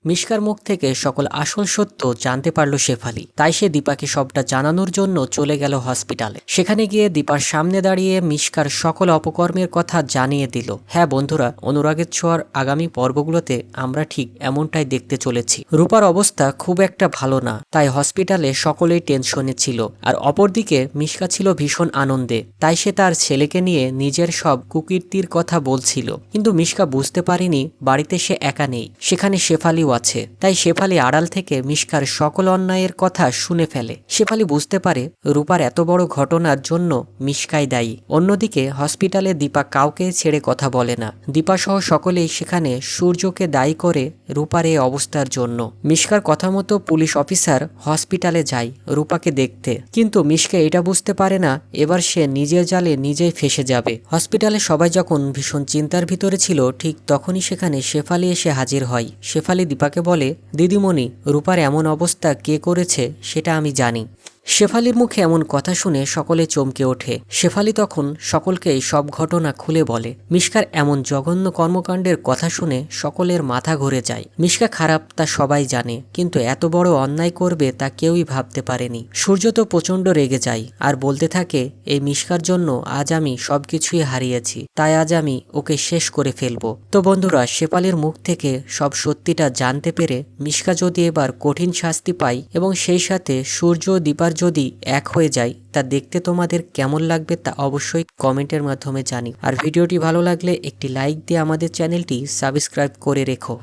মিশকার মুখ থেকে সকল আসল সত্য জানতে পারল শেফালি। তাই সে দীপাকে সবটা জানানোর জন্য চলে গেল হসপিটালে। সেখানে গিয়ে দীপার সামনে দাঁড়িয়ে মিশকার সকল অপকর্মের কথা জানিয়ে দিল। হ্যাঁ বন্ধুরা, অনুরাগের ছোঁয়ার আগামী পর্বগুলোতে আমরা ঠিক এমনটাই দেখতে চলেছি। রূপার অবস্থা খুব একটা ভালো না, তাই হসপিটালে সকলেই টেনশনে ছিল। আর অপরদিকে মিশকা ছিল ভীষণ আনন্দে, তাই সে তার ছেলেকে নিয়ে নিজের সব কুকীর্তির কথা বলছিল। কিন্তু মিশকা বুঝতে পারেনি বাড়িতে সে একা নেই, সেখানে শেফালিও আছে। তাই শেফালি আড়াল থেকে মিশকার সকল অন্যায়ের কথা শুনে ফেলে। শেফালি বুঝতে পারে রূপার এত বড় ঘটনার জন্য মিশকাই দায়ী। অন্যদিকে হসপিটালে দীপা কাউকে ছেড়ে কথা বলে না। দীপা সহ সকলেই সেখানে সূর্যকে দায়ী করে রূপার এই অবস্থার জন্য। মিশকার কথা মতো পুলিশ অফিসার হসপিটালে যায় রূপাকে দেখতে, কিন্তু মিশকা এটা বুঝতে পারে না এবার সে নিজের জালে নিজেই ফেসে যাবে। হসপিটালে সবাই যখন ভীষণ চিন্তার ভিতরে ছিল, ঠিক তখনই সেখানে শেফালি এসে হাজির হয়। শেফালি দীপাকে বলে, দিদিমণি, রূপার এমন অবস্থা কে করেছে সেটা আমি জানি। শেফালির মুখে এমন কথা শুনে সকলে চমকে ওঠে। শেফালি তখন সকলকে সব ঘটনা খুলে বলে। মিশকার এমন জঘন্য কর্মকাণ্ডের কথা শুনে সকলের মাথা ঘুরে যায়। মিশকা খারাপ তা সবাই জানে, কিন্তু এত বড় অন্যায় করবে তা কেউই ভাবতে পারেনি। সূর্য তো প্রচণ্ড রেগে যায় আর বলতে থাকে, এই মিশকার জন্য আজ আমি সবকিছুই হারিয়েছি, তাই আজ আমি ওকে শেষ করে ফেলবো। তো বন্ধুরা, শেফালির মুখ থেকে সব সত্যিটা জানতে পেরে মিশকা যদি এবার কঠিন শাস্তি পায় এবং সেই সাথে সূর্য দীপার যদি এক হয়ে যায়, তা দেখতে তোমাদের কেমন লাগবে তা অবশ্যই কমেন্টের মাধ্যমে জানি। আর ভিডিওটি ভালো লাগলে একটি লাইক দিয়ে আমাদের চ্যানেলটি সাবস্ক্রাইব করে রেখো।